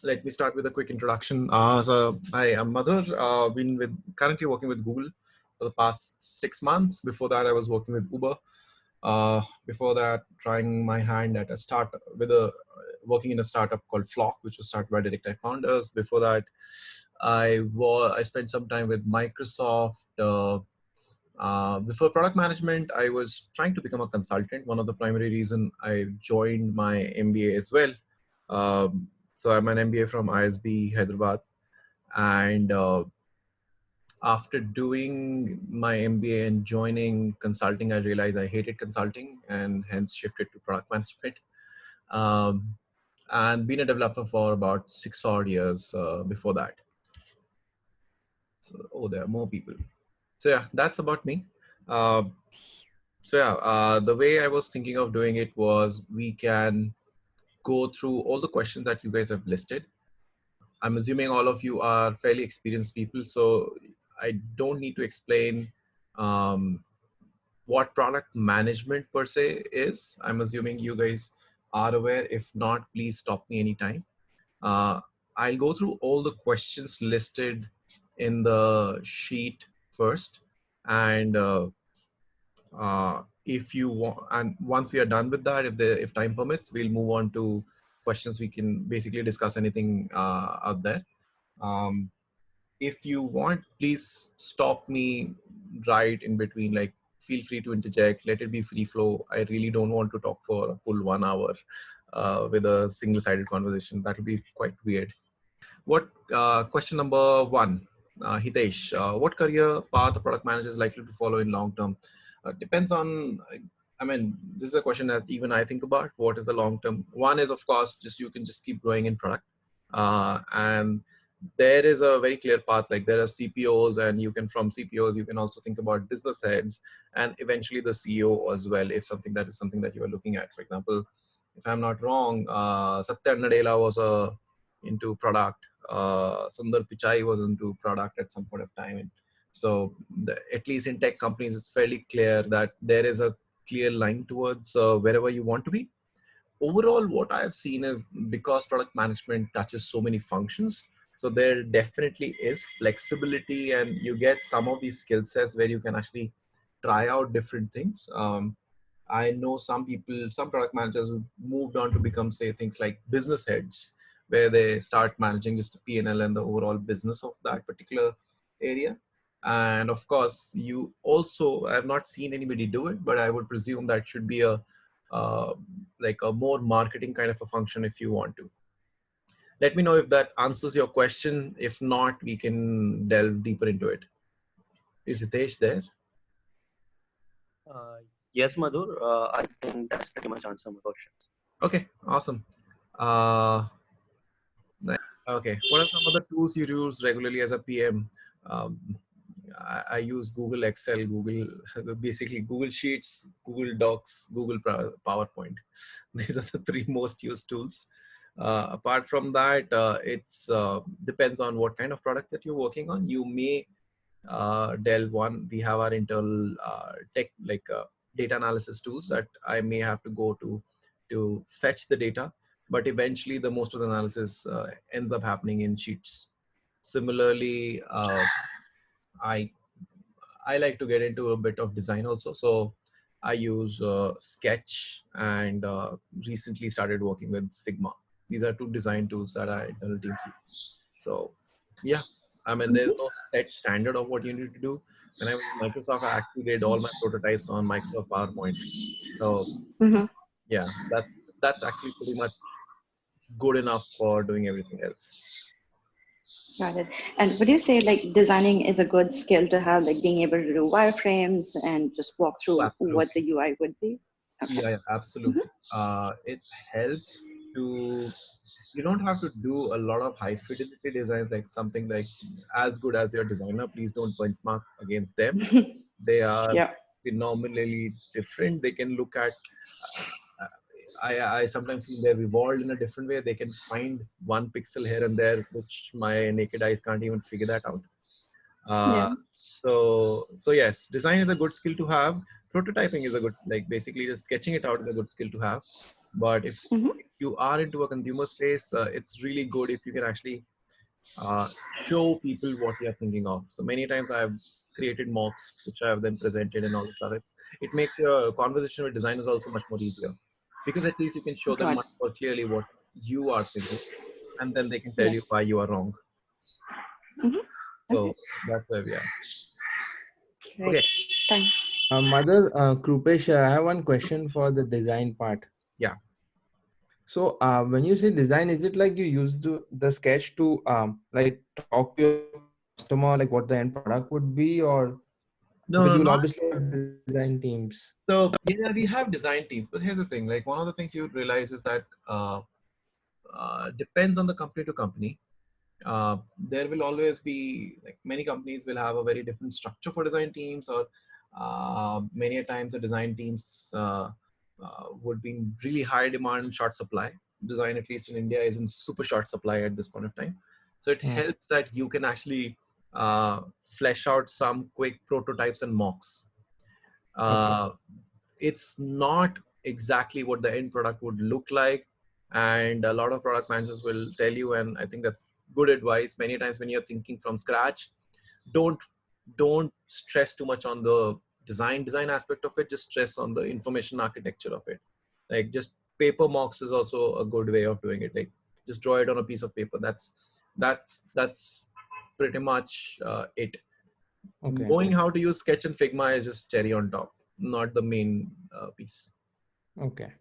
let me start with a quick introduction. So I am Madhur. Been currently working with Google for the past 6 months. Before that, I was working with Uber. Before that, trying my hand at a startup working in a startup called Flock, which was started by Direct founders. Before that, I spent some time with Microsoft. Before product management, I was trying to become a consultant. One of the primary reason I joined my MBA as well. So I'm an MBA from ISB Hyderabad, and after doing my MBA and joining consulting, I realized I hated consulting and hence shifted to product management. Um, and been a developer for about 6 odd years before that. So, oh, there are more people. So yeah, that's about me. Uh, the way I was thinking of doing it was we can go through all the questions that you guys have listed. I'm assuming all of you are fairly experienced people, so I don't need to explain what product management per se is. I'm assuming you guys are aware. If not, please stop me anytime. Uh, I'll go through all the questions listed in the sheet first, and if you want, and once we are done with that, if time permits, we'll move on to questions. We can basically discuss anything out there. Um, if you want, please stop me right in between. Like, feel free to interject. Let it be free flow. I really don't want to talk for a full 1 hour with a single-sided conversation. That will be quite weird. What question number one, Hitesh? What career path a product manager is likely to follow in long term? Depends on. I mean, this is a question that even I think about. What is the long term? One is, of course, just you can just keep growing in product, and there is a very clear path. Like, there are CPOs, and you can, from CPOs, you can also think about business heads, and eventually the CEO as well. If something that you are looking at, for example, if I'm not wrong, Satya Nadella was into product. Sundar Pichai was into product at some point of time. And so at least in tech companies, it's fairly clear that there is a clear line towards wherever you want to be. Overall, what I've seen is, because product management touches so many functions, so there definitely is flexibility, and you get some of these skill sets where you can actually try out different things. I know some people, some product managers who moved on to become, say, things like business heads, where they start managing just a P&L and the overall business of that particular area. And of course, you also, I have not seen anybody do it, but I would presume that should be a like a more marketing kind of a function if you want to. Let me know if that answers your question. If not, we can delve deeper into it. Is Hitesh there? Uh, yes, Madhur. I think that's pretty much answer my questions. Okay, awesome. Okay, what are some other tools you use regularly as a PM? Um, I use Google Excel, basically Google Sheets, Google Docs, Google PowerPoint. These are the three most used tools. Apart from that, it's depends on what kind of product that you're working on. You may delve one. We have our internal tech, like data analysis tools that I may have to go to fetch the data, but eventually the most of the analysis ends up happening in sheets. Similarly, I like to get into a bit of design also, so I use Sketch, and recently started working with Figma. These are two design tools that our internal teams use. So yeah, I mean, there's no set standard of what you need to do. When I was in Microsoft, I actually did all my prototypes on Microsoft PowerPoint. So yeah, that's actually pretty much good enough for doing everything else. Got it. And would you say like designing is a good skill to have, like being able to do wireframes and just walk through what the UI would be? Okay. Yeah, absolutely. It helps to, you don't have to do a lot of high fidelity designs, like something like as good as your designer. Please don't benchmark against them. They are phenomenally different. They can look at, I sometimes feel they've evolved in a different way. They can find one pixel here and there, which my naked eyes can't even figure that out. So yes, design is a good skill to have. Prototyping is a good, like basically just sketching it out is a good skill to have. But if Mhm. you are into a consumer space, it's really good if you can actually show people what you're thinking of. So many times I've created mocks, which I have then presented and all the stuff. It makes your conversation with designers also much more easier, because at least you can show them Got much more clearly what you are thinking, and then they can tell you why Yes. you are wrong. Mhm. Okay. So that's where we are. Great. Okay. Thanks. Mother Krupesh, I have one question for the design part. Yeah. So when you say design, is it like you use the sketch to like talk to your customer, like what the end product would be, or because you No, will not obviously have design teams? so. Yeah, we have design teams, but here's the thing. Like, one of the things you would realize is that depends on the company to company. There will always be, like, many companies will have a very different structure for design teams, or many a times the design teams would be in really high demand and short supply. Design, at least in India, is in super short supply at this point of time. So it helps that you can actually flesh out some quick prototypes and mocks. Okay. It's not exactly what the end product would look like, and a lot of product managers will tell you, and I think that's good advice. Many times when you're thinking from scratch, don't don't stress too much on the design aspect of it. Just stress on the information architecture of it. Like, just paper mocks is also a good way of doing it. Like, just draw it on a piece of paper. That's pretty much it. Okay. Knowing how to use Sketch and Figma is just cherry on top, not the main piece. Okay.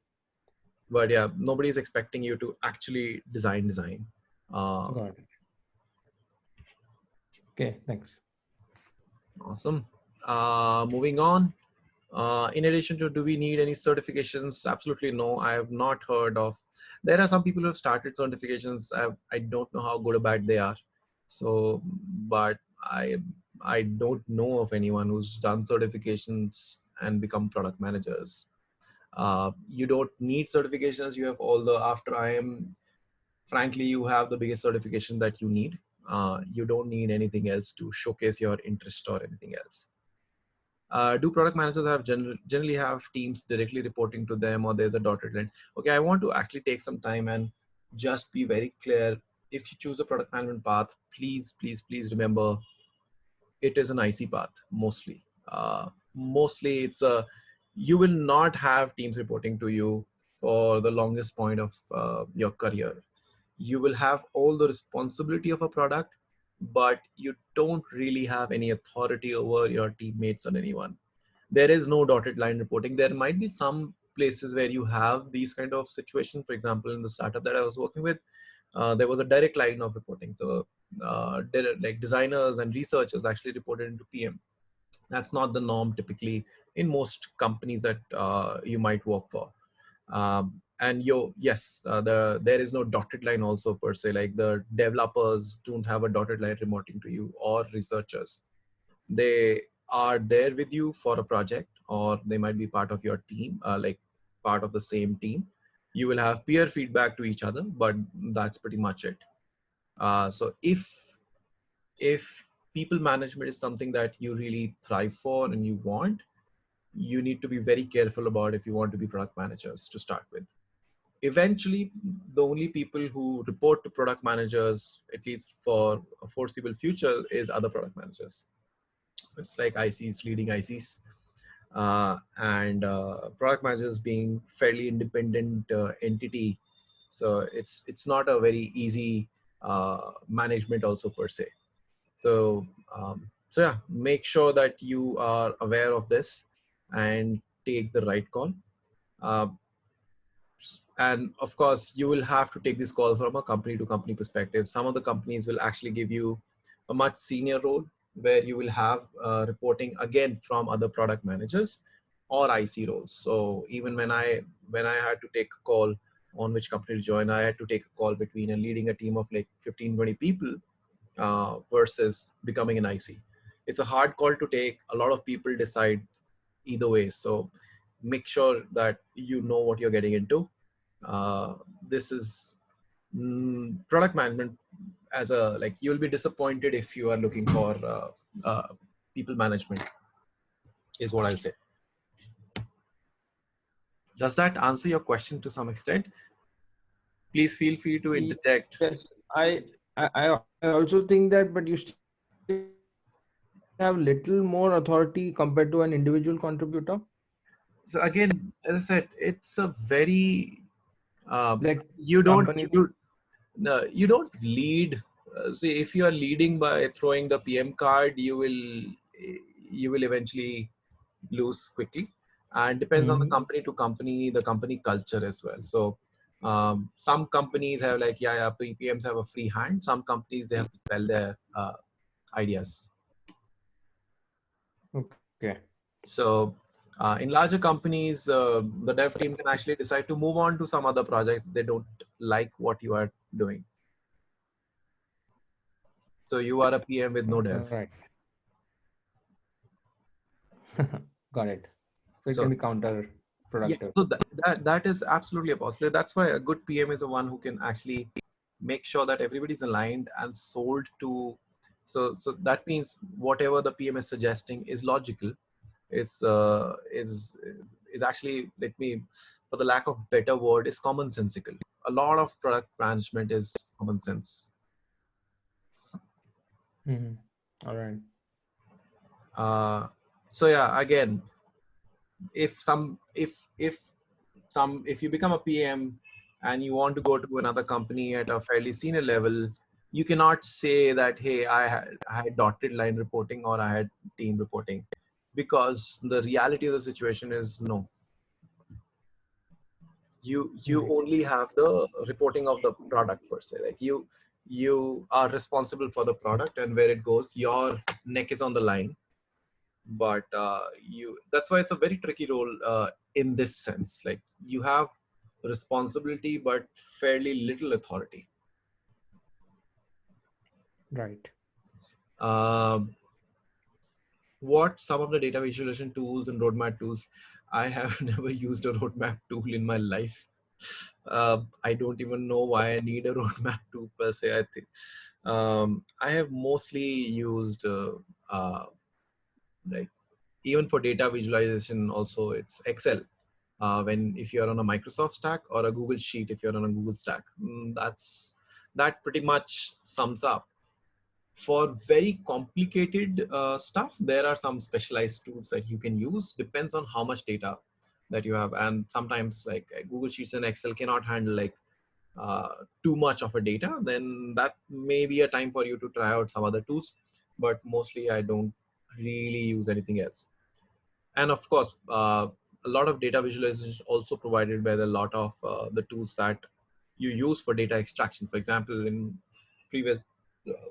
But yeah, nobody's expecting you to actually design. Got it. Okay. Thanks. Awesome. Moving on. In addition to, do we need any certifications? Absolutely no. I have not heard of. There are some people who have started certifications. I don't know how good or bad they are. So, but I don't know of anyone who's done certifications and become product managers. You don't need certifications. You have all the, after IIM, frankly, you have the biggest certification that you need. You don't need anything else to showcase your interest or anything else. Do product managers have generally have teams directly reporting to them, or there's a dotted line? Okay, I want to actually take some time and just be very clear. If you choose a product management path, please remember, it is an IC path mostly. Mostly it's a, you will not have teams reporting to you for the longest point of your career. You will have all the responsibility of a product, but you don't really have any authority over your teammates or anyone. There is no dotted line reporting. There might be some places where you have these kind of situations. For example, in the startup that I was working with, there was a direct line of reporting. So like designers and researchers actually reported into PM. That's not the norm typically in most companies that you might work for. And yes, there is no dotted line also per se. Like, the developers don't have a dotted line reporting to you, or researchers. They are there with you for a project, or they might be part of your team, like part of the same team. You will have peer feedback to each other, but that's pretty much it. So if people management is something that you really thrive for and you want, you need to be very careful about if you want to be product managers to start with. Eventually, the only people who report to product managers, at least for a foreseeable future, is other product managers. So it's like ICs leading ICs, and product managers being fairly independent entity. So it's not a very easy management also per se. So so yeah, make sure that you are aware of this and take the right call. Uh, and of course, you will have to take this call from a company to company perspective. Some of the companies will actually give you a much senior role, where you will have reporting again from other product managers or IC roles. So even when I had to take a call on which company to join, I had to take a call between and leading a team of like 15-20 people versus becoming an IC. It's a hard call to take. A lot of people decide either way. So make sure that you know what you're getting into. This is product management. As a, like, you'll be disappointed if you are looking for people management, is what I'll say. Does that answer your question to some extent? Please feel free to interject. Yes, I also think that, but you still have little more authority compared to an individual contributor. So again, as I said, it's a very uh, Like you don't company. you no, you don't lead. See, if you are leading by throwing the PM card, you will eventually lose quickly, and depends on the Mhm. company to company, the company culture as well. So some companies have like yeah, PMs have a free hand. Some companies they have to sell their ideas. Okay. So in larger companies, the dev team can actually decide to move on to some other project. They don't like what you are doing. So you are a PM with no All dev. right. Got it. So it can So be yes, counterproductive. so that is absolutely a possibility. That's why a good PM is the one who can actually make sure that everybody's aligned and sold to. So that means whatever the PM is suggesting is logical. Is actually, let me, for the lack of better word, is commonsensical. A lot of product management is common sense. Mhm. All right. Uh, so yeah, again, if you become a PM and you want to go to another company at a fairly senior level, you cannot say that hey, I had dotted line reporting or I had team reporting, because the reality of the situation is no. You Right. only have the reporting of the product per se. Like you are responsible for the product, and where it goes, your neck is on the line. But you that's why it's a very tricky role in this sense. Like you have responsibility but fairly little authority. Right. um, what some of the data visualization tools and roadmap tools, I have never used a roadmap tool in my life. I don't even know why I need a roadmap tool per se. I think I have mostly used like, even for data visualization also, it's Excel. When if you're on a Microsoft stack, or a Google Sheet if you're on a Google stack. That pretty much sums up. For very complicated stuff, there are some specialized tools that you can use. Depends on how much data that you have, and sometimes like Google Sheets and Excel cannot handle like uh, too much of a data. Then that may be a time for you to try out some other tools. But mostly, I don't really use anything else. And of course, a lot of data visualization is also provided by the lot of the tools that you use for data extraction. For example, in previous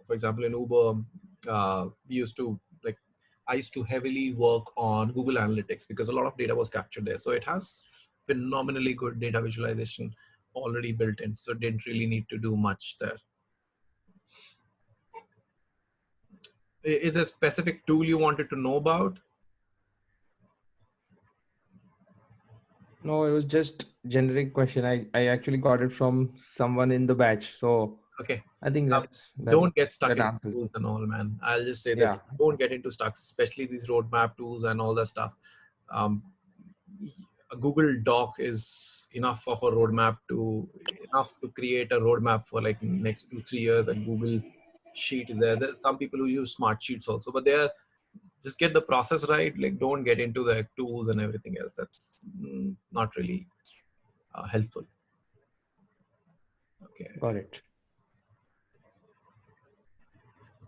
for example in Uber, we used to like I used to heavily work on Google Analytics because a lot of data was captured there. So it has phenomenally good data visualization already built in, so didn't really need to do much there. Is a specific tool you wanted to know about? No, it was just generic question. I actually got it from someone in the batch. So Okay. I think Um, that's don't get stuck that into answers. tools and all, man. I'll just say this: Yeah. don't get into stuck, especially these roadmap tools and all that stuff. Um, a Google Doc is enough to create a roadmap for like next 2 3 years. And Google Sheet is there. There's some people who use Smart Sheets also, but they are just get the process right. Like don't get into the tools and everything else. That's not really helpful. Okay. Got it.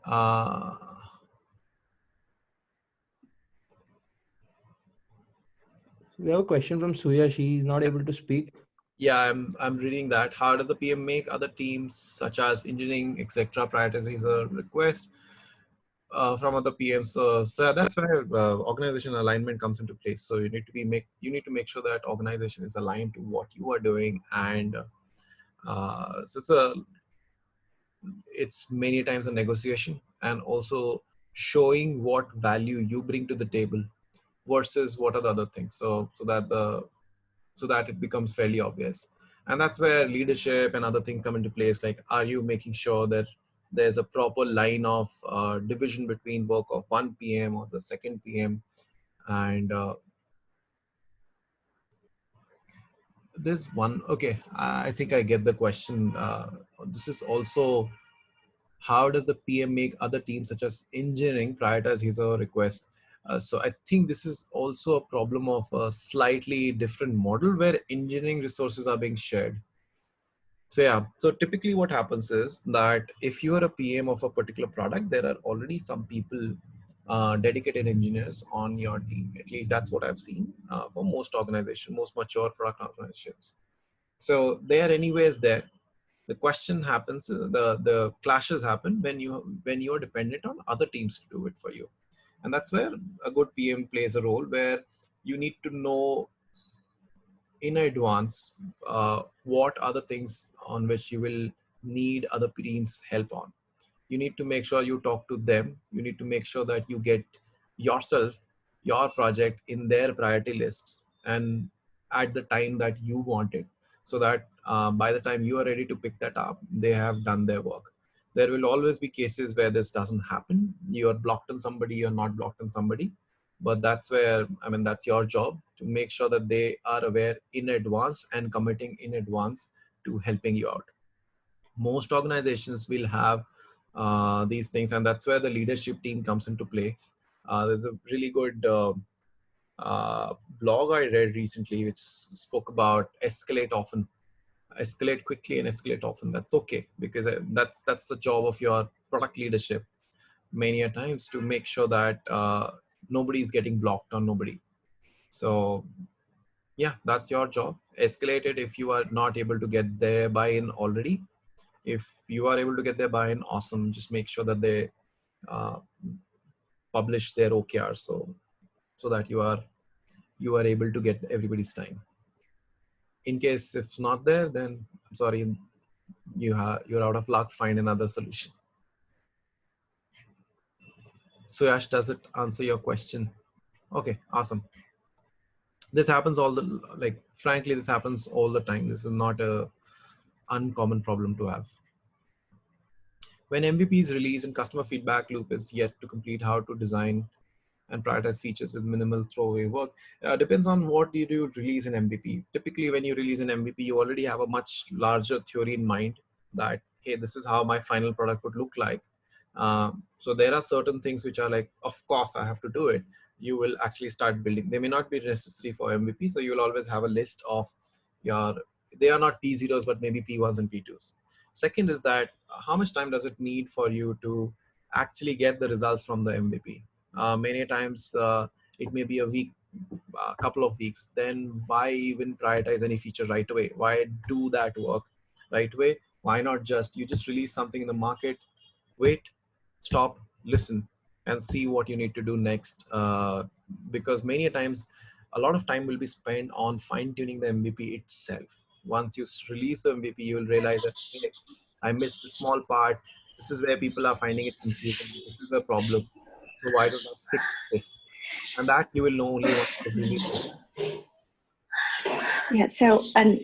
Uh, We have a question from Suya. She's not able to speak. Yeah, I'm reading that. How does the PM make other teams such as engineering, etc., prioritizing a request from other PMs? So that's where organization alignment comes into place. So you need to make sure that organization is aligned to what you are doing, and so it's many times a negotiation, and also showing what value you bring to the table versus what are the other things. So that it becomes fairly obvious. And that's where leadership and other things come into place. Like, are you making sure that there's a proper line of division between work of one PM or the second PM? And There's one. Okay, I think I get the question. This is also, how does the PM make other teams such as engineering prioritize his or her request? So I think this is also a problem of a slightly different model where engineering resources are being shared. So yeah, so typically what happens is that if you are a PM of a particular product, there are already some people, dedicated engineers on your team. At least that's what I've seen for most organizations, most mature product organizations. So they are anyways there. The question happens, the clashes happen when you are dependent on other teams to do it for you, and that's where a good PM plays a role, where you need to know in advance what are the things on which you will need other teams help on. You need to make sure you talk to them. You need to make sure that you get yourself, your project in their priority list and at the time that you want it, so that by the time you are ready to pick that up, they have done their work. There will always be cases where this doesn't happen. You are blocked on somebody, you're not blocked on somebody. But that's where, I mean, that's your job to make sure that they are aware in advance and committing in advance to helping you out. Most organizations will have these things, and that's where the leadership team comes into place. There's a really good blog I read recently which spoke about escalate often, escalate quickly and escalate often. That's okay, because that's the job of your product leadership many a times, to make sure that nobody is getting blocked on nobody. So yeah, that's your job. Escalate it if you are not able to get their buy-in already. If you are able to get their buy-in, awesome. Just make sure that they uh, publish their OKR, so that you are able to get everybody's time. In case if it's not there, then I'm sorry, you're out of luck. Find another solution. So Yash, does it answer your question? Okay, awesome. This happens all the, like, frankly, this happens all the time. This is not a uncommon problem to have. When MVP is released and customer feedback loop is yet to complete, how to design and prioritize features with minimal throwaway work. Depends on what you do release an MVP. Typically, when you release an MVP, you already have a much larger theory in mind that, hey, this is how my final product would look like. So there are certain things which are like, of course, I have to do it. You will actually start building. They may not be necessary for MVP, so you'll always have a list of your, they are not P0s, but maybe P1s and P2s. Second is that how much time does it need for you to actually get the results from the MVP? Many times it may be a week, a couple of weeks. Then why even prioritize any feature right away? Why do that work right away? Why not just, you just release something in the market, wait, stop, listen, and see what you need to do next. Because many times a lot of time will be spent on fine tuning the MVP itself. Once you release the MVP, you will realize that, hey, I missed a small part. This is where people are finding it confusing. This is the problem. So why don't I fix this? And that you will know only once you release it. Yeah, so, and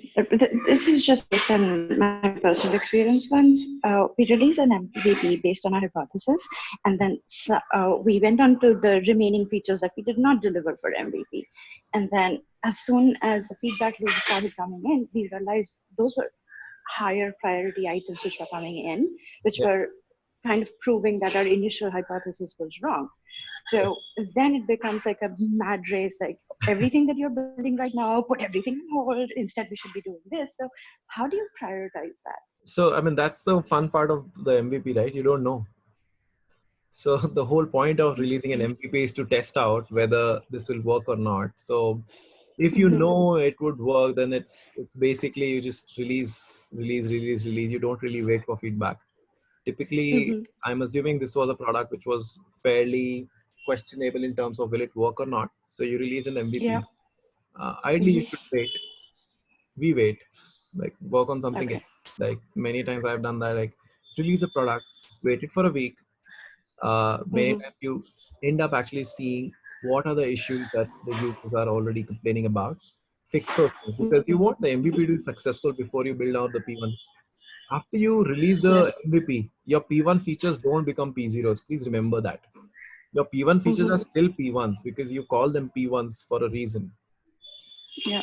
this is just based on my personal experience once. We released an MVP based on our hypothesis, and then we went on to the remaining features that we did not deliver for MVP. And then as soon as the feedback loop started coming in, we realized those were higher priority items which were coming in, which were kind of proving that our initial hypothesis was wrong. So then it becomes like a mad race, like everything that you're building right now, put everything on hold. Instead, we should be doing this. So how do you prioritize that? So, I mean, that's the fun part of the MVP, right? You don't know. So the whole point of releasing an MVP is to test out whether this will work or not. So if you know it would work, then it's basically you just release. You don't really wait for feedback. Typically, I'm assuming this was a product which was fairly questionable in terms of will it work or not. So you release an MVP. Yeah. Ideally, you should wait. We wait, like work on something Okay. else. Like many times I've done that, like release a product, wait it for a week. Many times you end up actually seeing what are the issues that the users are already complaining about. Fix those things, because you want the MVP to be successful before you build out the P1. After you release Yeah. the MVP, your P1 features don't become P0s. Please remember that. Your P1 features are still P1s because you call them P1s for a reason. Yeah.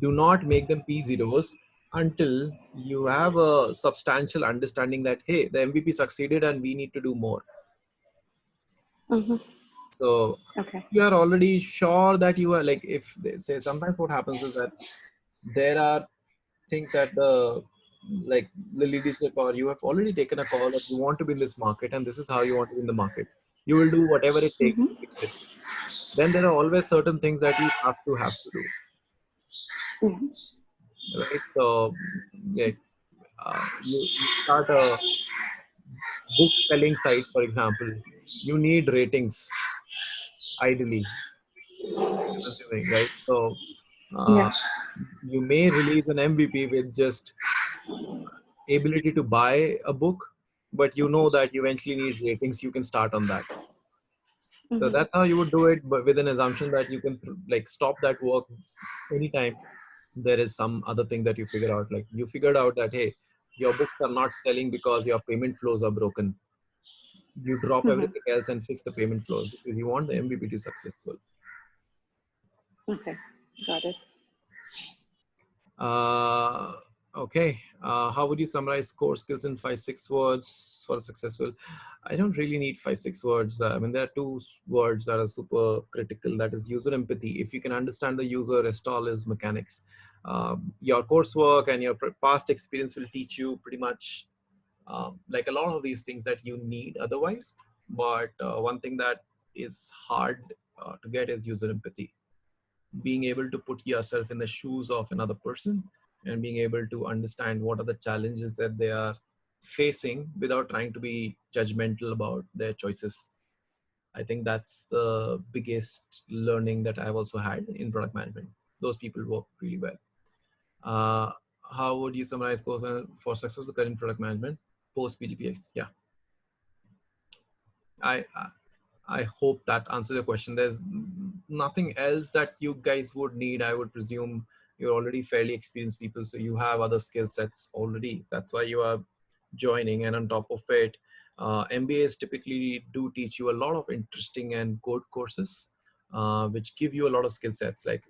Do not make them P0s until you have a substantial understanding that, hey, the MVP succeeded and we need to do more. Mm-hmm. So Okay. you are already sure that you are like, if they say, sometimes what happens is that there are things that the leadership, or you have already taken a call that you want to be in this market and this is how you want to be in the market. You will do whatever it takes to Mm-hmm. fix it. Then there are always certain things that you have to do, Mm-hmm. right? So like, you start a book selling site, for example. You need ratings, ideally, consuming, right? So uh, Yeah. you may release an MVP with just ability to buy a book, but you know that you eventually need ratings. You can start on that. So Mm-hmm. that's how you would do it, but with an assumption that you can like stop that work anytime there is some other thing that you figure out. Like you figured out that, hey, your books are not selling because your payment flows are broken. You drop Mm-hmm. everything else and fix the payment flows because you want the MVP to be successful. Okay. Got it. Uh, okay. How would you summarize core skills in 5-6 words for successful? I don't really need 5-6 words. I mean, there are words that are super critical. That is user empathy. If you can understand the user, rest all is mechanics. Your coursework and your past experience will teach you pretty much like a lot of these things that you need otherwise. But one thing that is hard to get is user empathy, being able to put yourself in the shoes of another person and being able to understand what are the challenges that they are facing without trying to be judgmental about their choices. I think that's the biggest learning that I've also had in product management. Those people work really well. Uh, how would you summarize goals for successful career in product management post PGPX? Yeah, I I hope that answers your question. There's nothing else that you guys would need. I would presume you're already fairly experienced people, so you have other skill sets already. That's why you are joining. And on top of it, MBAs typically do teach you a lot of interesting and good courses, which give you a lot of skill sets. Like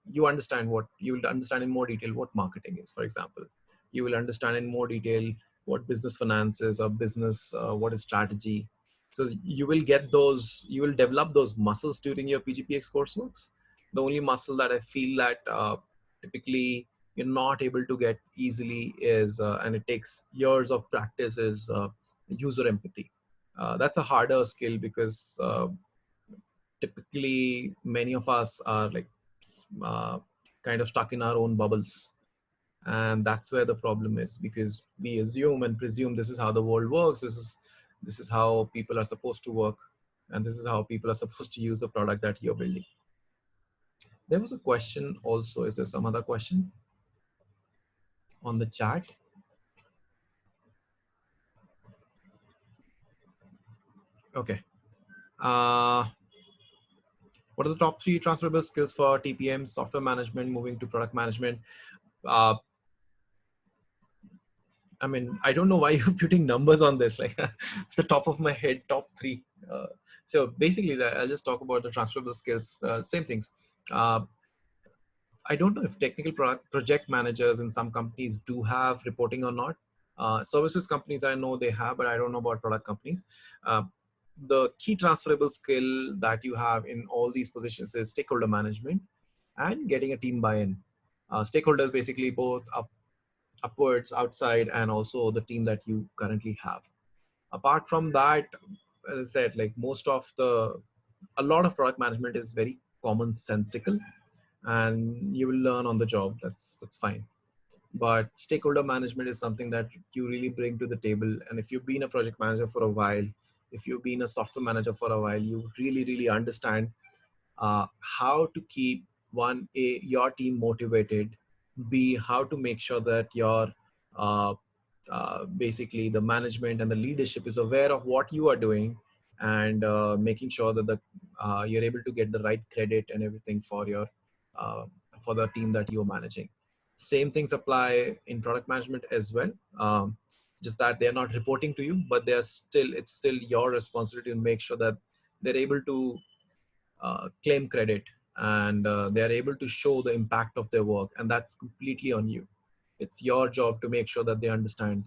you understand what you will understand in more detail what marketing is, for example. You will understand in more detail what business finance is, or business what is strategy. So you will get those, you will develop those muscles during your PGPX courseworks. The only muscle that I feel that typically you're not able to get easily is, and it takes years of practice, is user empathy. That's a harder skill because typically many of us are like uh, kind of stuck in our own bubbles. And that's where the problem is, because we assume and presume this is how the world works. This is how people are supposed to work, and this is how people are supposed to use the product that you're building. There was a question also. Is there some other question on the chat? Okay. What are the top 3 transferable skills for TPM, software management, moving to product management? uh, I mean, I don't know why you're putting numbers on this, like the top of my head, top 3. So basically, I'll just talk about the transferable skills, same things. Uh, I don't know if technical project managers in some companies do have reporting or not. Services companies, I know they have, but I don't know about product companies. Uh, the key transferable skill that you have in all these positions is stakeholder management and getting a team buy-in. Stakeholders basically both upwards, outside, and also the team that you currently have. Apart from that, as I said, like a lot of product management is very commonsensical, and you will learn on the job. That's fine. But stakeholder management is something that you really bring to the table. And if you've been a project manager for a while, if you've been a software manager for a while, you really understand how to keep your team motivated, b, how to make sure that your uh, basically the management and the leadership is aware of what you are doing, and making sure that you're able to get the right credit and everything uh, for the team that you're managing. Same things apply in product management as well. Just that they're not reporting to you, but it's still your responsibility to make sure that they're able to claim credit and they are able to show the impact of their work, and that's completely on you. It's your job to make sure that they understand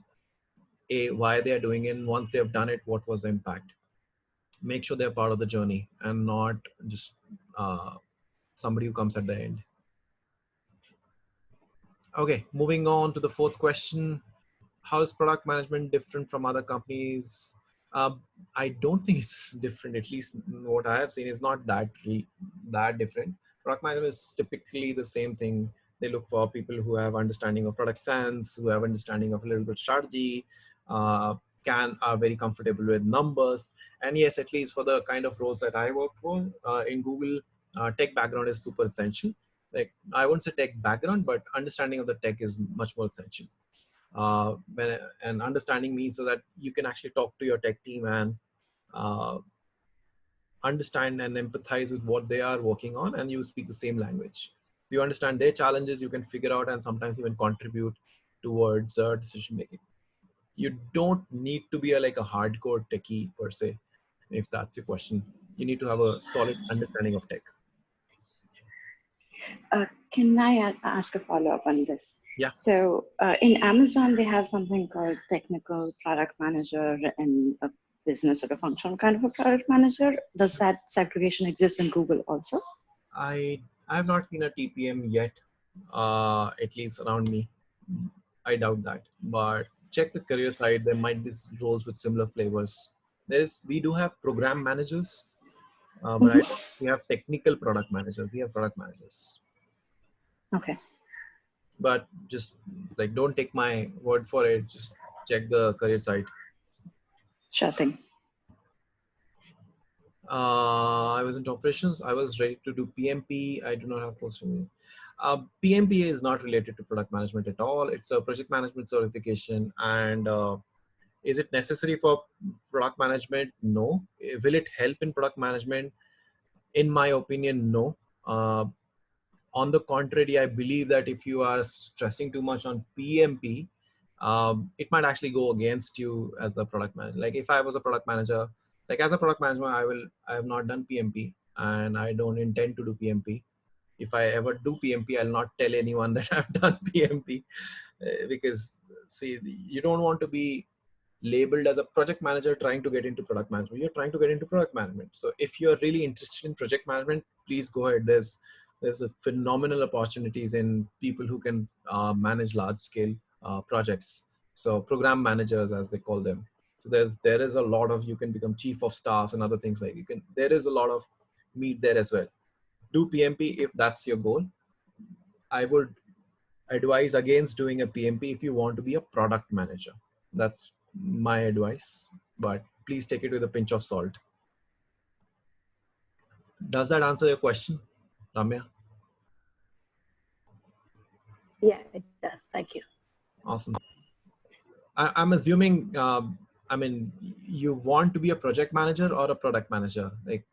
why they are doing it, and once they have done it, what was the impact. Make sure they're part of the journey and not just somebody who comes at the end. Okay, moving on to the fourth question. How is product management different from other companies? I don't think it's different. At least what I have seen is not that different. Product management is typically the same thing. They look for people who have understanding of product sense, who have understanding of a little bit strategy, uh, are very comfortable with numbers. And yes, at least for the kind of roles that I work for in Google, tech background is super essential. Like, I won't say tech background, but understanding of the tech is much more essential. And understanding means so that you can actually talk to your tech team and understand and empathize with what they are working on, and you speak the same language. If you understand their challenges, you can figure out and sometimes even contribute towards decision making. You don't need to be like a hardcore techie per se, if that's your question. You need to have a solid understanding of tech. Can I ask a follow-up on this? Yeah. So in Amazon, they have something called technical product manager and a business or a functional kind of a product manager. Does that segregation exist in Google also? I have not seen a TPM yet, at least around me. I doubt that, but check the career side. There might be roles with similar flavors. We do have program managers, but I don't, we have technical product managers. We have product managers. Okay. But just like, don't take my word for it. Just check the career site. Sure thing. I was into operations. I was ready to do PMP. I do not have posting. PMP is not related to product management at all. It's a project management certification. And is it necessary for product management? No. Will it help in product management? In my opinion, no. On the contrary, I believe that if you are stressing too much on PMP, it might actually go against you as a product manager. Like, if I was a product manager, like as a product manager, I have not done PMP and I don't intend to do PMP. If I ever do PMP, I'll not tell anyone that I've done PMP because see, you don't want to be labeled as a project manager trying to get into product management. You're trying to get into product management. So if you're really interested in project management, please go ahead. There's a phenomenal opportunities in people who can manage large scale projects. So program managers, as they call them. So there is a lot of, you can become chief of staffs and other things, like there is a lot of meat there as well. Do PMP if that's your goal. I would advise against doing a PMP if you want to be a product manager. That's my advice, but please take it with a pinch of salt. Does that answer your question, Ramya? Yeah, it does. Thank you. Awesome. I'm assuming, I mean, you want to be a project manager or a product manager? Like,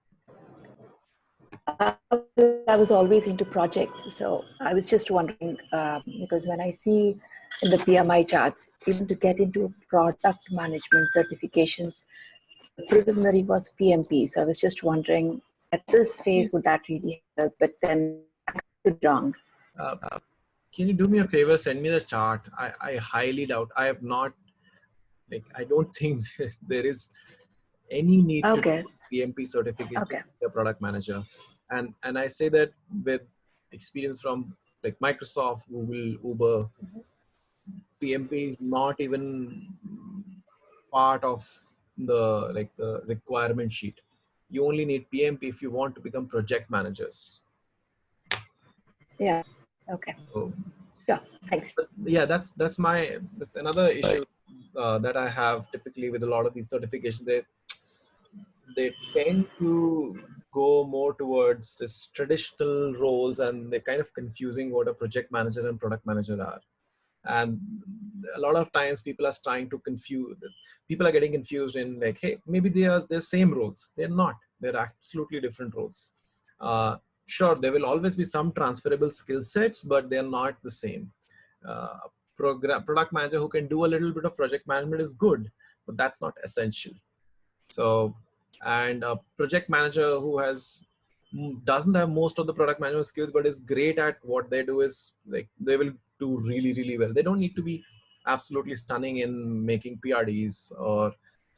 I was always into projects, so I was just wondering because when I see in the PMI charts, even to get into product management certifications, the preliminary was PMP. So I was just wondering, at this phase, would that really help? But then I could be wrong. can you do me a favor? Send me the chart. I highly doubt. I have not, like, I don't think there is any need to do PMP certificate to be a product manager. And I say that with experience from like Microsoft, Google, Uber. PMP is not even part of the requirement sheet. You only need PMP if you want to become project managers. Yeah. Okay. So, yeah. Thanks. Yeah, that's another issue that I have typically with a lot of these certifications. They tend to go more towards this traditional roles, and they're kind of confusing what a project manager and product manager are. And a lot of times people are trying to confuse, people are getting confused in like, hey, maybe they're same roles. They're not. They're absolutely different roles. Sure, there will always be some transferable skill sets, but they're not the same. Product manager who can do a little bit of project management is good, but that's not essential. So, and a project manager who has doesn't have most of the product management skills, but is great at what they do, is like they will do really, really well. They don't need to be absolutely stunning in making PRDs or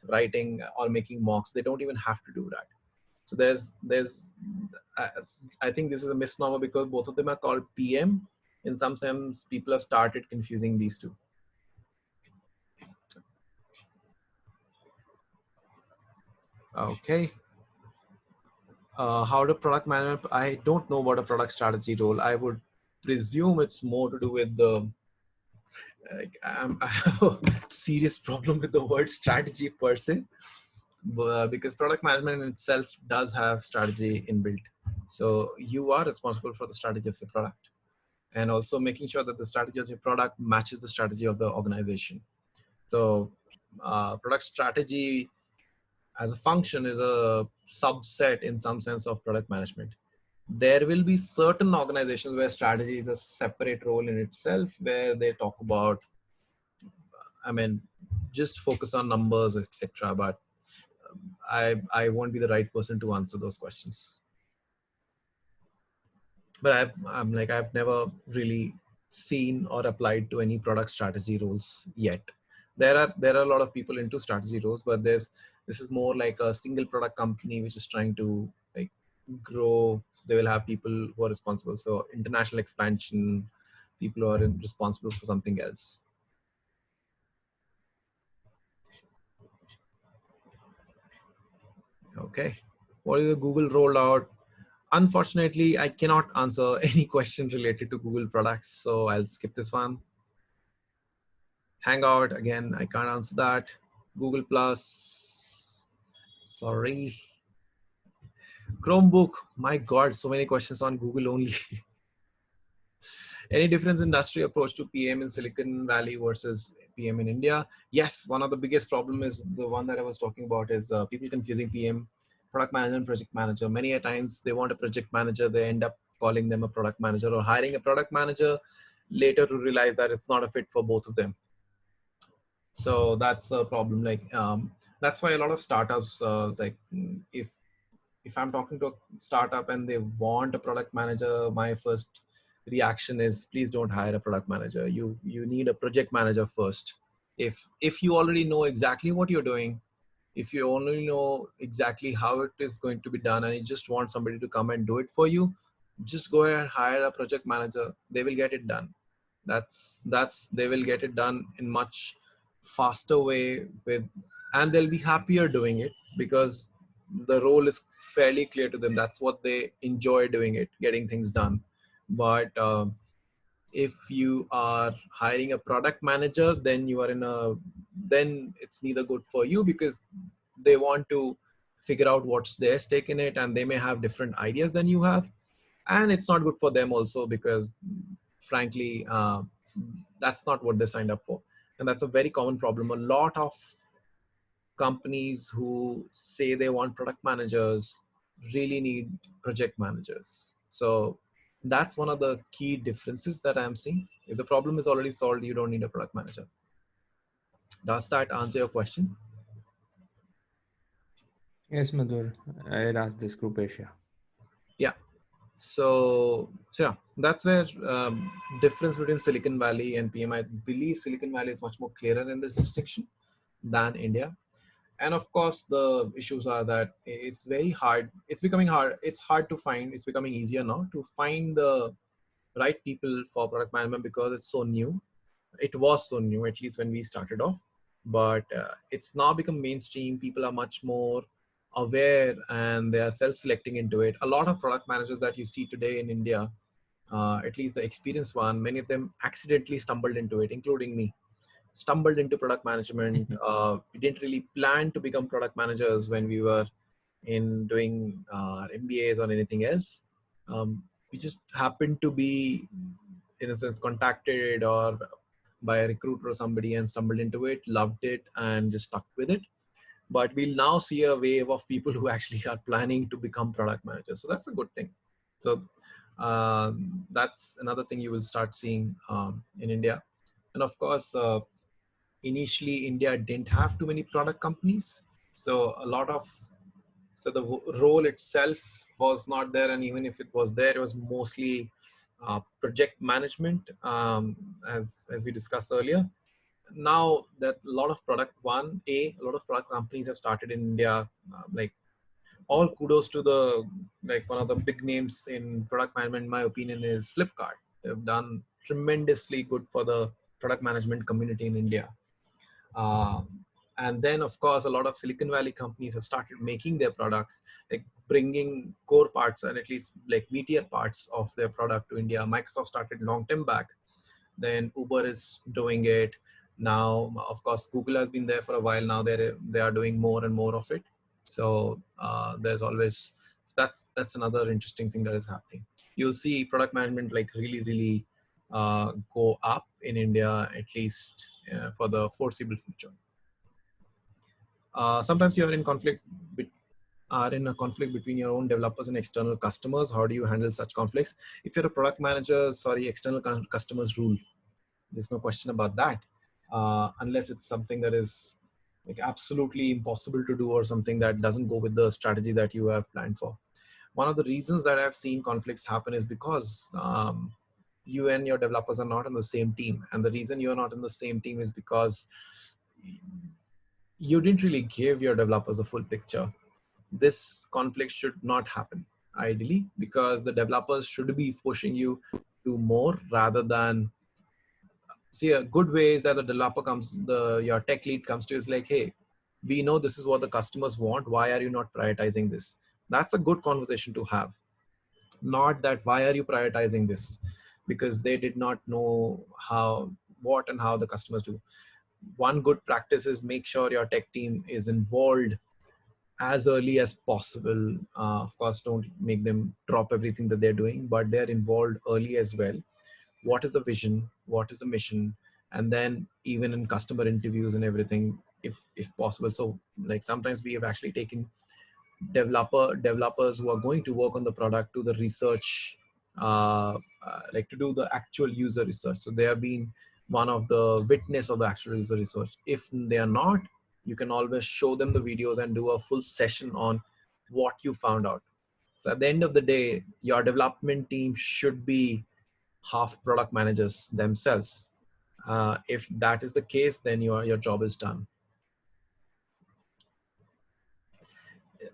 writing or making mocks. They don't even have to do that. So there's uh, I think this is a misnomer because both of them are called PM. In some sense, people have started confusing these two. Okay. How to product management? I don't know what a product strategy role. I would presume it's more to do with the. I have a serious problem with the word strategy per se, because product management in itself does have strategy inbuilt. So you are responsible for the strategy of your product, and also making sure that the strategy of your product matches the strategy of the organization. So product strategy as a function is a subset in some sense of product management. There will be certain organizations where strategy is a separate role in itself, where they talk about, I mean, just focus on numbers, etc. But I won't be the right person to answer those questions. But I'm like, I've never really seen or applied to any product strategy roles yet. There are a lot of people into strategy roles, but this is more like a single product company which is trying to like grow. So they will have people who are responsible. So international expansion, people who are responsible for something else. Okay. What is the Google rollout? Unfortunately, I cannot answer any question related to Google products, so I'll skip this one. Hangout, again, I can't answer that. Google Plus, sorry. Chromebook, my God, so many questions on Google only. Any difference in industry approach to PM in Silicon Valley versus PM in India? Yes, one of the biggest problem is the one that I was talking about is people confusing PM, product manager and project manager. Many a times they want a project manager, they end up calling them a product manager or hiring a product manager later to realize that it's not a fit for both of them. So that's a problem. Like that's why a lot of startups if I'm talking to a startup and they want a product manager, my first reaction is please don't hire a product manager. You need a project manager first. If you already know exactly what you're doing, if you only know exactly how it is going to be done and you just want somebody to come and do it for you, just go ahead and hire a project manager. They will get it done. That's they will get it done in much faster way with, and they'll be happier doing it because the role is fairly clear to them. That's what they enjoy doing it, getting things done. But if you are hiring a product manager, then you are in a, then it's neither good for you because they want to figure out what's their stake in it and they may have different ideas than you have, and it's not good for them also because frankly that's not what they signed up for. And that's a very common problem. A lot of companies who say they want product managers really need project managers. So that's one of the key differences that I'm seeing. If the problem is already solved, you don't need a product manager. Does that answer your question? Yes, Madhur. I had asked this group Asia. Yeah. So yeah, that's where difference between Silicon Valley and PM. I believe Silicon Valley is much more clearer in this distinction than India. And of course, the issues are that it's very hard. It's becoming hard. It's hard to find. It's becoming easier now to find the right people for product management because it's so new. It was so new, at least when we started off. But it's now become mainstream. People are much more aware and they are self-selecting into it. A lot of product managers that you see today in India, at least the experienced one, many of them accidentally stumbled into it, including me. Stumbled into product management. We didn't really plan to become product managers when we were in doing MBAs or anything else. We just happened to be, in a sense, contacted or by a recruiter or somebody and stumbled into it, loved it, and just stuck with it. But we'll now see a wave of people who actually are planning to become product managers. So that's a good thing. So that's another thing you will start seeing in India. And of course, initially India didn't have too many product companies. So a lot of So the role itself was not there, and even if it was there, it was mostly project management, as we discussed earlier. Now that a lot of a lot of product companies have started in India, like all kudos to the, like, one of the big names in product management, in my opinion, is Flipkart. They've done tremendously good for the product management community in India. And then, of course, a lot of Silicon Valley companies have started making their products, like bringing core parts and at least like meatier parts of their product to India. Microsoft started long time back. Then Uber is doing it. Now, of course, Google has been there for a while. Now they are doing more and more of it. So there's always, that's another interesting thing that is happening. You'll see product management like really go up in India, at least for the foreseeable future. Sometimes you are in a conflict between your own developers and external customers. How do you handle such conflicts? If you're a product manager, sorry, external customers rule. There's no question about that, unless it's something that is like absolutely impossible to do or something that doesn't go with the strategy that you have planned for. One of the reasons that I've seen conflicts happen is because you and your developers are not in the same team. And the reason you're not in the same team is because you didn't really give your developers the full picture. This conflict should not happen ideally, because the developers should be pushing you to more rather than, see, a good way is that the developer your tech lead comes to you, is like, hey, we know this is what the customers want. Why are you not prioritizing this? That's a good conversation to have. Not that, why are you prioritizing this? Because they did not know what and how the customers do. One good practice is make sure your tech team is involved as early as possible. Of course, don't make them drop everything that they're doing, but they're involved early as well. What is the vision? What is the mission? And then even in customer interviews and everything, if possible. So like sometimes we have actually taken developers who are going to work on the product to the research, like to do the actual user research. So they have been one of the witness of the actual user research. If they are not, you can always show them the videos and do a full session on what you found out. So at the end of the day, your development team should be half product managers themselves. If that is the case, then your job is done.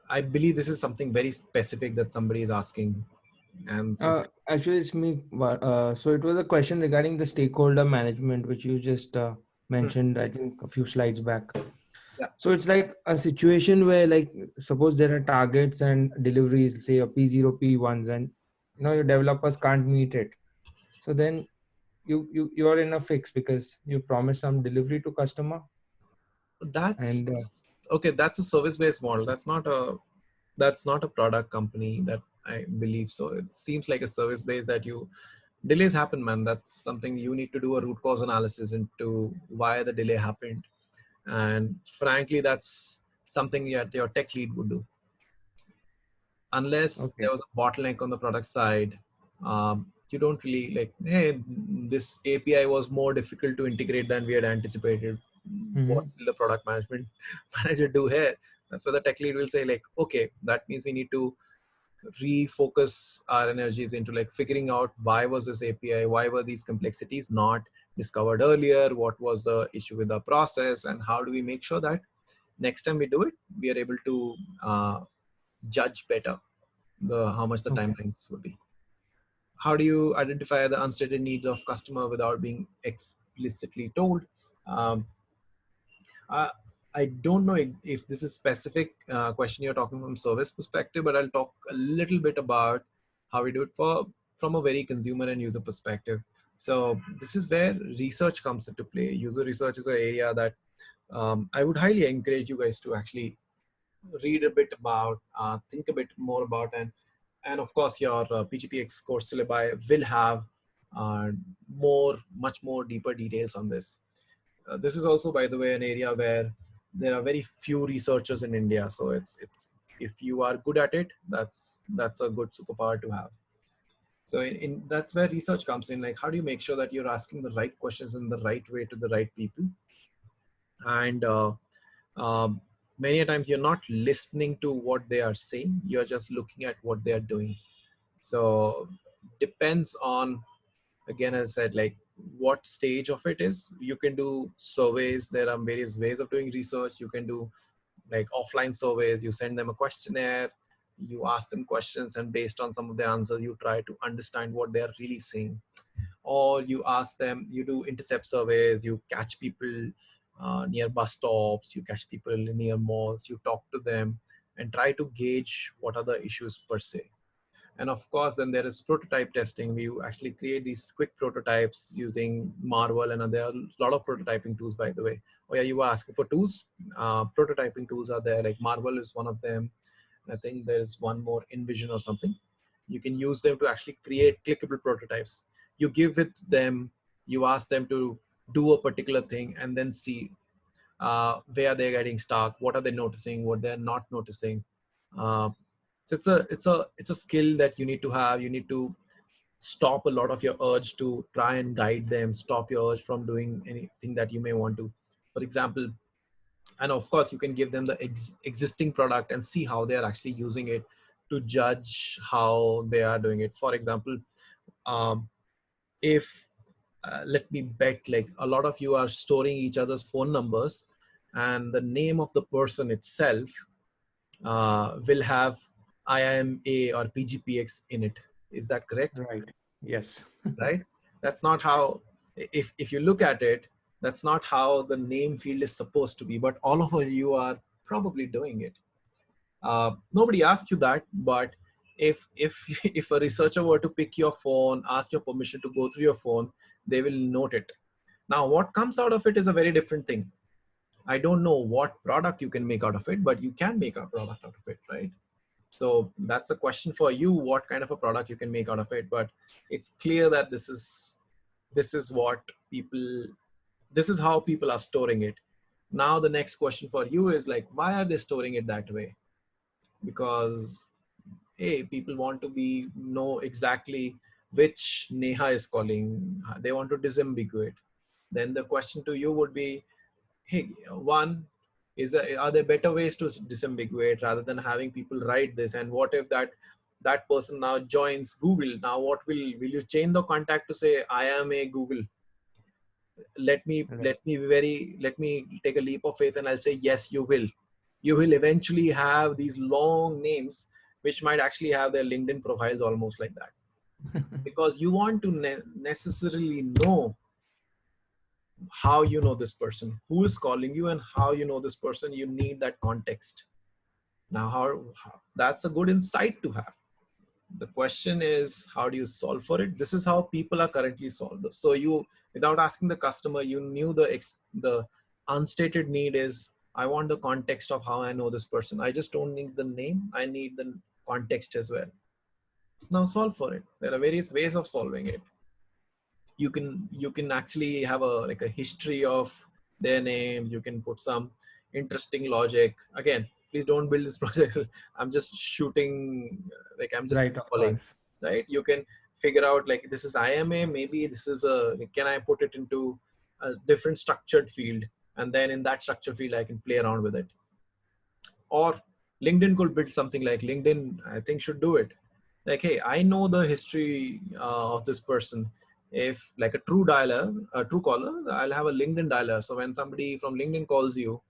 I believe this is something very specific that somebody is asking. And Actually, it's me. So it was a question regarding the stakeholder management, which you just mentioned, I think, a few slides back. Yeah. So it's like a situation where, like, suppose there are targets and deliveries, say a P0, P1s, and your developers can't meet it. So then you are in a fix because you promised some delivery to customer. That's And okay. That's a service-based model. That's not a product company, that I believe. So it seems like a service-based that delays happen, man. That's something you need to do a root cause analysis into why the delay happened. And frankly, that's something that your tech lead would do. Unless okay. there was a bottleneck on the product side, you don't really like, hey, this API was more difficult to integrate than we had anticipated. What will the product management manager do here? That's where the tech lead will say, like, okay, that means we need to refocus our energies into like figuring out why was this API, why were these complexities not discovered earlier, what was the issue with the process, and how do we make sure that next time we do it, we are able to judge better how much the timelines would be. How do you identify the unstated needs of customer without being explicitly told? Um, I don't know if this is specific question you're talking from service perspective, but I'll talk a little bit about how we do it from a very consumer and user perspective. So this is where research comes into play. User research is an area that I would highly encourage you guys to actually read a bit about, think a bit more about, and of course your PGPX course syllabi will have much more deeper details on this. This is also, by the way, an area where there are very few researchers in India. So it's if you are good at it, that's a good superpower to have. So that's where research comes in. Like, how do you make sure that you're asking the right questions in the right way to the right people? And many a times you're not listening to what they are saying, you're just looking at what they are doing. So depends on, again, as I said, like what stage of it is. You can do surveys. There are various ways of doing research. You can do like offline surveys. You send them a questionnaire, you ask them questions, and based on some of the answers, you try to understand what they are really saying. Or you ask them, you do intercept surveys, you catch people near bus stops, you catch people near malls, you talk to them and try to gauge what are the issues per se. And of course, then there is prototype testing. We actually create these quick prototypes using Marvel, and there are a lot of prototyping tools, by the way. Oh yeah, you were asking for tools. Prototyping tools are there, like Marvel is one of them. I think there's one more, InVision or something. You can use them to actually create clickable prototypes. You give it them, you ask them to do a particular thing, and then see where they're getting stuck, what are they noticing, what they're not noticing. Uh, so it's a skill that you need to have. You need to stop a lot of your urge to try and guide them, stop your urge from doing anything that you may want to. For example, and of course you can give them the existing product and see how they are actually using it to judge how they are doing it. For example, if let me bet, like a lot of you are storing each other's phone numbers, and the name of the person itself will have IIMA or PGPX in it. Is that correct? Right. Yes. Right? That's not how, if you look at it, that's not how the name field is supposed to be, but all of you are probably doing it. Nobody asked you that, but if if a researcher were to pick your phone, ask your permission to go through your phone, they will note it. Now what comes out of it is a very different thing. I don't know what product you can make out of it, but you can make a product out of it, right? So that's a question for you, what kind of a product you can make out of it. But it's clear that this is what people, this is how people are storing it. Now the next question for you is like, why are they storing it that way? Because hey, people want to know exactly which Neha is calling. They want to disambiguate. Then the question to you would be, hey, one is, are there better ways to disambiguate rather than having people write this? And what if that person now joins Google? Now what will you change the contact to say, I am a Google? let me Right. let me let me take a leap of faith, and I'll say yes, you will eventually have these long names which might actually have their LinkedIn profiles almost like that, because you want to necessarily know how you know this person, who is calling you, and how you know this person. You need that context. Now how that's a good insight to have. The question is, how do you solve for it? This is how people are currently solved. So you, without asking the customer, you knew the unstated need is, I want the context of how I know this person. I just don't need the name, I need the context as well. Now solve for it. There are various ways of solving it. You can actually have a history of their names. You can put some interesting logic. Again, please don't build this project. I'm just shooting, like I'm just Right, of following, course. right? You can figure out, like, this is IMA, maybe this is can I put it into a different structured field, and then in that structured field I can play around with it. Or LinkedIn could build something like, LinkedIn I think should do it, like, hey, I know the history of this person. If like a true dialer, a true caller, I'll have a LinkedIn dialer. So when somebody from LinkedIn calls you,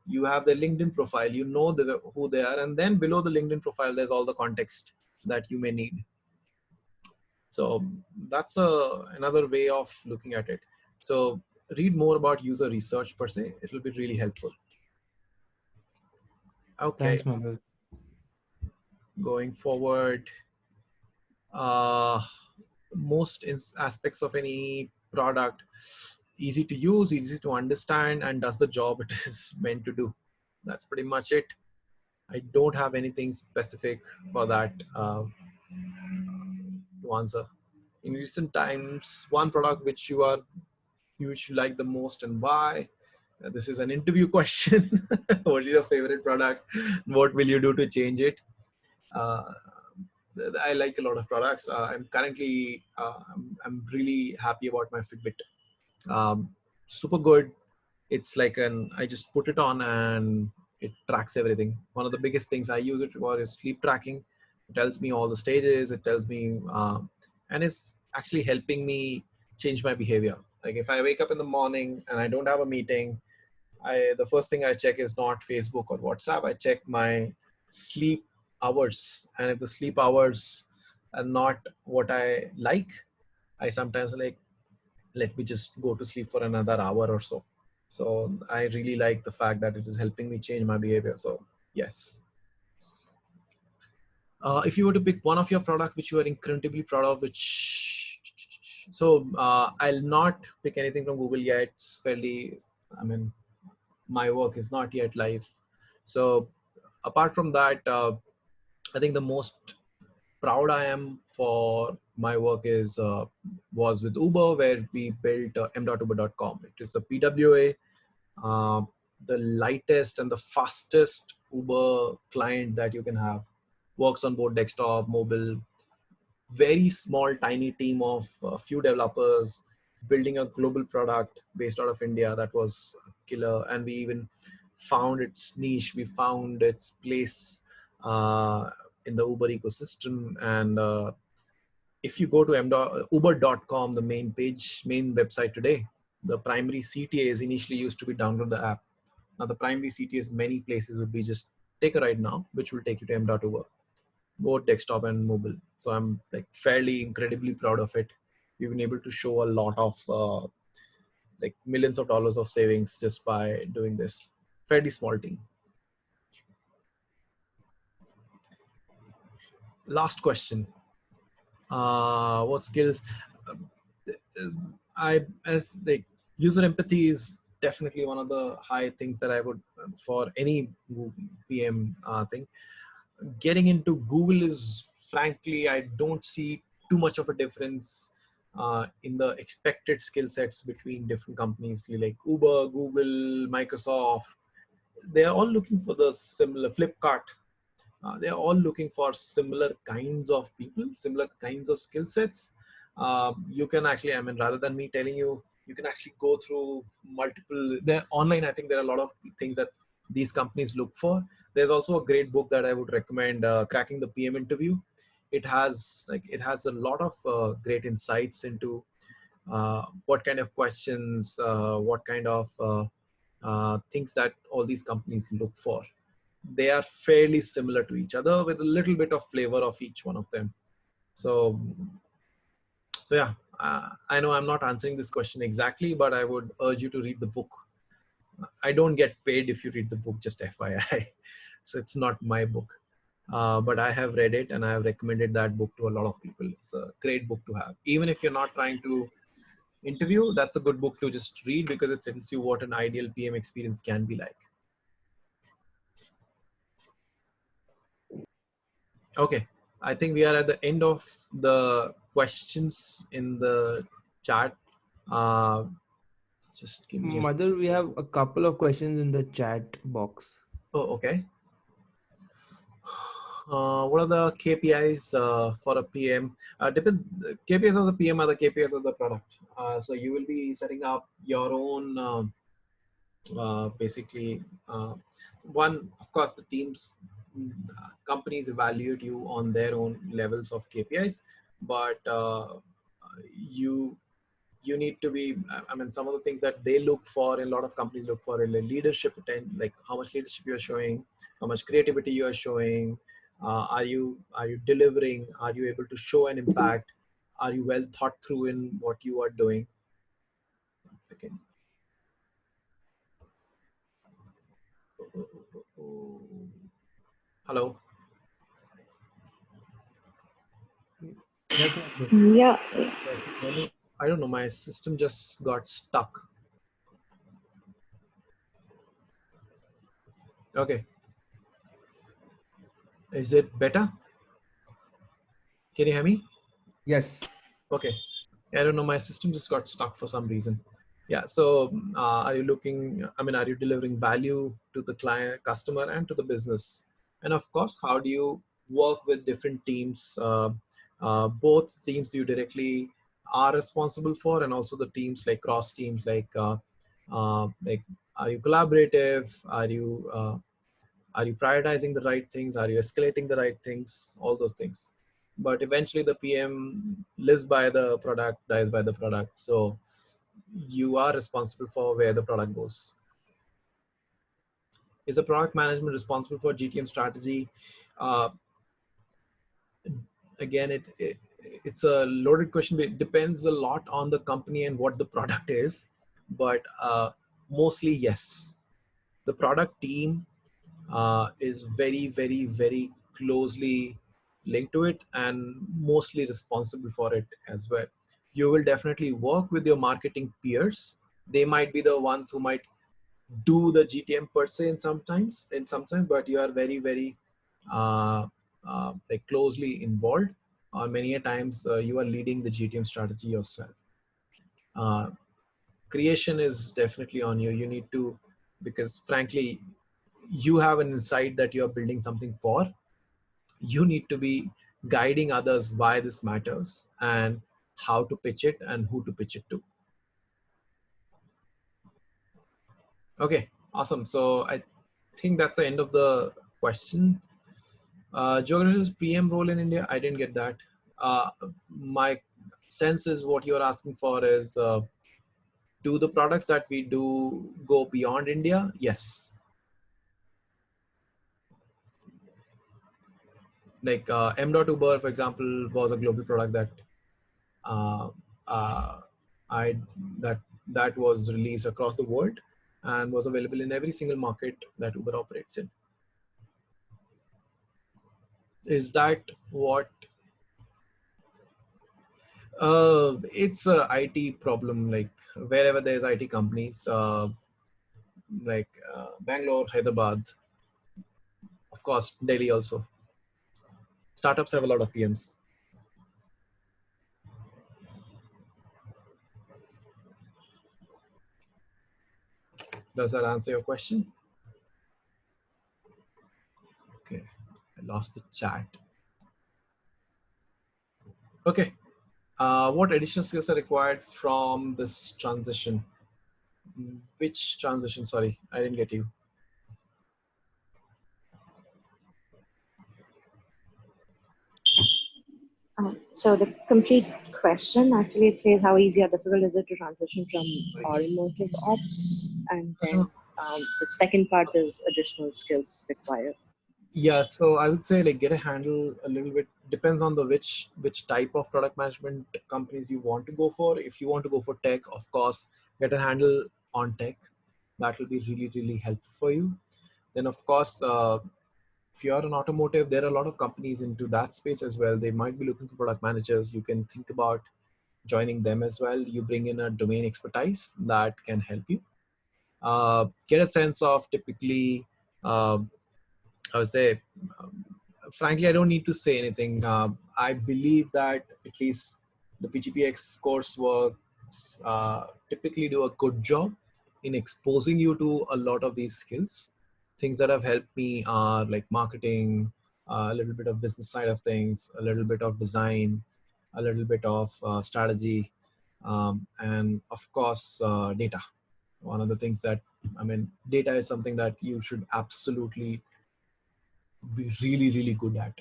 you have their LinkedIn profile, you know who they are, and then below the LinkedIn profile there's all the context that you may need. So that's another way of looking at it. So read more about user research per se, it will be really helpful. Okay, Thanks, Madhu. going forward, uh, most aspects of any product, easy to use, easy to understand, and does the job it is meant to do. That's pretty much it. I don't have anything specific for that to answer. In recent times, one product which you like the most and why? This is an interview question. What is your favorite product? What will you do to change it? Uh, I like a lot of products. I'm currently, I'm really happy about my Fitbit. Super good. It's like I just put it on and it tracks everything. One of the biggest things I use it for is sleep tracking. It tells me all the stages. It tells me, and it's actually helping me change my behavior. Like if I wake up in the morning and I don't have a meeting, the first thing I check is not Facebook or WhatsApp. I check my sleep hours, and if the sleep hours are not what I like, I sometimes like, let me just go to sleep for another hour or so. So I really like the fact that it is helping me change my behavior. So yes. If you were to pick one of your product which you are incredibly proud of, I'll not pick anything from Google yet. It's fairly, I mean, my work is not yet live. So apart from that, I think the most proud I am for my work is was with Uber, where we built m.uber.com. It is a PWA, the lightest and the fastest Uber client that you can have. Works on both desktop, mobile. Very small, tiny team of a few developers building a global product based out of India. That was killer, and we even found its niche. We found its place in the Uber ecosystem, and if you go to uber.com, the main page, main website today, the primary CTAs initially used to be download the app. Now the primary CTAs many places would be just take a ride now, which will take you to m.uber, both desktop and mobile. So I'm like fairly incredibly proud of it. We've been able to show a lot of like millions of dollars of savings just by doing this. Fairly small team. Last question. What skills? As the user empathy is definitely one of the high things that I would for any PM thing. Getting into Google is frankly, I don't see too much of a difference in the expected skill sets between different companies like Uber, Google, Microsoft. They are all looking for the similar Flipkart. They're all looking for similar kinds of people, similar kinds of skill sets. You can actually, I mean, rather than me telling you, you can actually go through multiple, there online, I think there are a lot of things that these companies look for. There's also a great book that I would recommend, Cracking the PM Interview. It has a lot of great insights into what kind of questions, what kind of things that all these companies look for. They are fairly similar to each other with a little bit of flavor of each one of them. So yeah, I know I'm not answering this question exactly, but I would urge you to read the book. I don't get paid if you read the book, just FYI. So it's not my book, but I have read it and I have recommended that book to a lot of people. It's a great book to have. Even if you're not trying to interview, that's a good book to just read because it tells you what an ideal PM experience can be like. Okay, I think we are at the end of the questions in the chat. Just give me. Mother, we have a couple of questions in the chat box. Oh, okay. What are the KPIs for a PM? KPIs of the PM are the KPIs of the product. So you will be setting up your own, basically, one, of course, the teams, companies evaluate you on their own levels of KPIs, but you need to be, I mean, some of the things that they look for, a lot of companies look for, leadership, like how much leadership you are showing, how much creativity you are showing, are you delivering, are you able to show an impact, are you well thought through in what you are doing. 1 second. Hello. Yes, Mother. Yeah. I don't know, my system just got stuck. Okay. Is it better? Can you hear me? Yes. Okay. I don't know, my system just got stuck for some reason. Yeah. So are you looking, I mean, are you delivering value to the client, customer, and to the business? And of course, how do you work with different teams, both teams you directly are responsible for, and also the teams like cross teams, like are you collaborative? Are you Are you prioritizing the right things? Are you escalating the right things? All those things. But eventually the PM lives by the product, dies by the product. So you are responsible for where the product goes. Is the product management responsible for GTM strategy? Uh, Again, it's a loaded question. It depends a lot on the company and what the product is, but mostly yes. The product team is very, very, very closely linked to it and mostly responsible for it as well. You will definitely work with your marketing peers. They might be the ones who might do the GTM per se in sometimes, but you are very, very like closely involved. Or many a times you are leading the GTM strategy yourself. Uh, Creation is definitely on you. You need to, because frankly, you have an insight that you are building something for. You need to be guiding others why this matters and how to pitch it and who to pitch it to. Okay, awesome. So I think that's the end of the question. Geography's PM role in India, I didn't get that. My sense is what you're asking for is, do the products that we do go beyond India? Yes. Like M.Uber, for example, was a global product that uh, uh, I that that was released across the world and was available in every single market that Uber operates in. Is that what? It's a IT problem. Like wherever there's IT companies, like Bangalore, Hyderabad, of course, Delhi also. Startups have a lot of PMs. Does that answer your question? Okay, I lost the chat. Okay, what additional skills are required from this transition? Which transition? Sorry, I didn't get you. So the complete question, actually it says how easy or difficult is it to transition from automotive ops, and then the second part is additional skills required. Yeah, so I would say like get a handle a little bit, depends on the which type of product management companies you want to go for. If you want to go for tech, of course, get a handle on tech. That will be really, really helpful for you. Then of course, if you are an automotive, there are a lot of companies into that space as well. They might be looking for product managers. You can think about joining them as well. You bring in a domain expertise that can help you. Get a sense of typically, I would say, um, frankly, I don't need to say anything. I believe that at least the PGPX coursework typically do a good job in exposing you to a lot of these skills. Things that have helped me are like marketing, a little bit of business side of things, a little bit of design, a little bit of strategy, and of course, data. One of the things that, I mean, data is something that you should absolutely be really, really good at.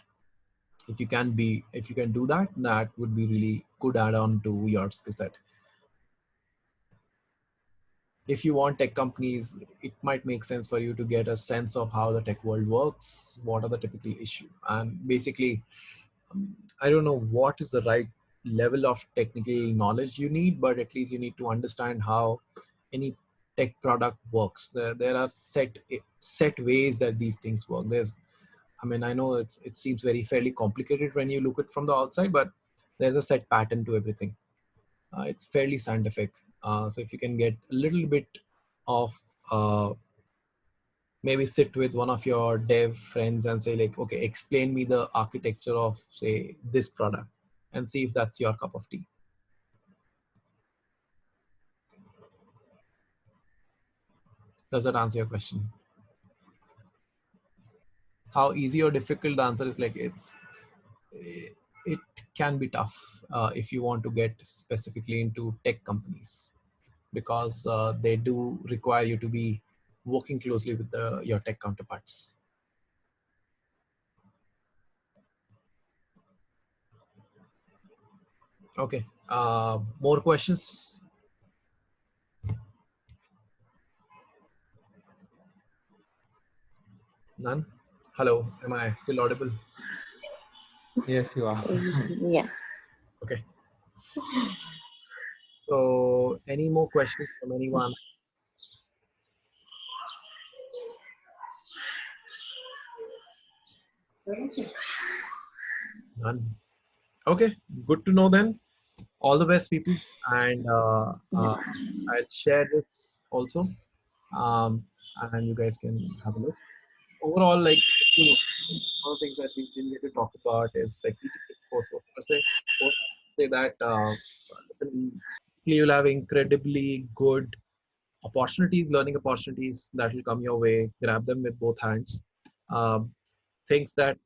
If you can do that, that would be really good add on to your skill set. If you want tech companies, it might make sense for you to get a sense of how the tech world works, what are the typical issues, and basically, I don't know what is the right level of technical knowledge you need, but at least you need to understand how any tech product works. There are set ways that these things work. I mean, I know it seems very fairly complicated when you look at it from the outside, but there's a set pattern to everything. It's fairly scientific. So if you can get a little bit of maybe sit with one of your dev friends and say like, okay, explain me the architecture of say this product, and see if that's your cup of tea. Does that answer your question? How easy or difficult? The answer is like it can be tough if you want to get specifically into tech companies, because they do require you to be working closely with your tech counterparts. Okay. More questions? None? Hello, am I still audible? Yes, you are. Yeah. Okay. So any more questions from anyone? None. Okay, good to know then. All the best, people. And I'll share this also. Um, and you guys can have a look. Overall, like, one of the things that we didn't get to talk about is like PGPX course. So first say that you'll have incredibly good opportunities, learning opportunities that will come your way. Grab them with both hands. Um, Things that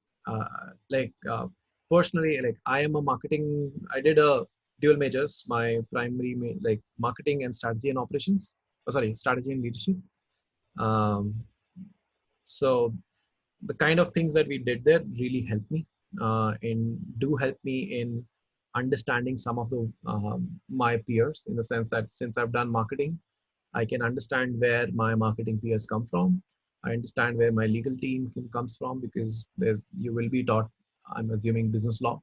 personally, like I am a marketing. I did a dual majors. My primary like marketing and strategy and operations. Sorry, strategy and leadership. Um, so the kind of things that we did there really helped me and do help me in understanding some of the my peers, in the sense that since I've done marketing, I can understand where my marketing peers come from. I understand where my legal team comes from, because you will be taught, I'm assuming, business law.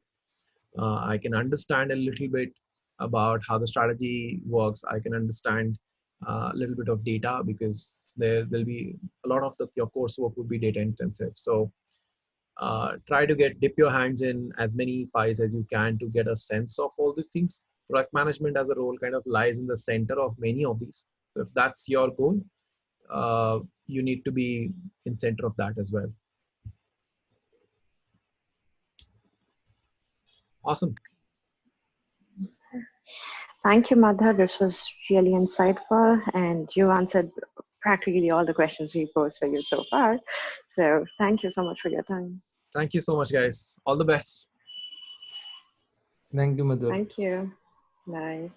I can understand a little bit about how the strategy works. I can understand a little bit of data, because there'll be a lot of your coursework would be data intensive. So try to dip your hands in as many pies as you can to get a sense of all these things. Product management as a role kind of lies in the center of many of these. So if that's your goal, you need to be in center of that as well. Awesome. Thank you, Madha. This was really insightful, and you answered practically all the questions we posed for you so far. So thank you so much for your time. Thank you so much, guys. All the best. Thank you, Madhur. Thank you. Bye.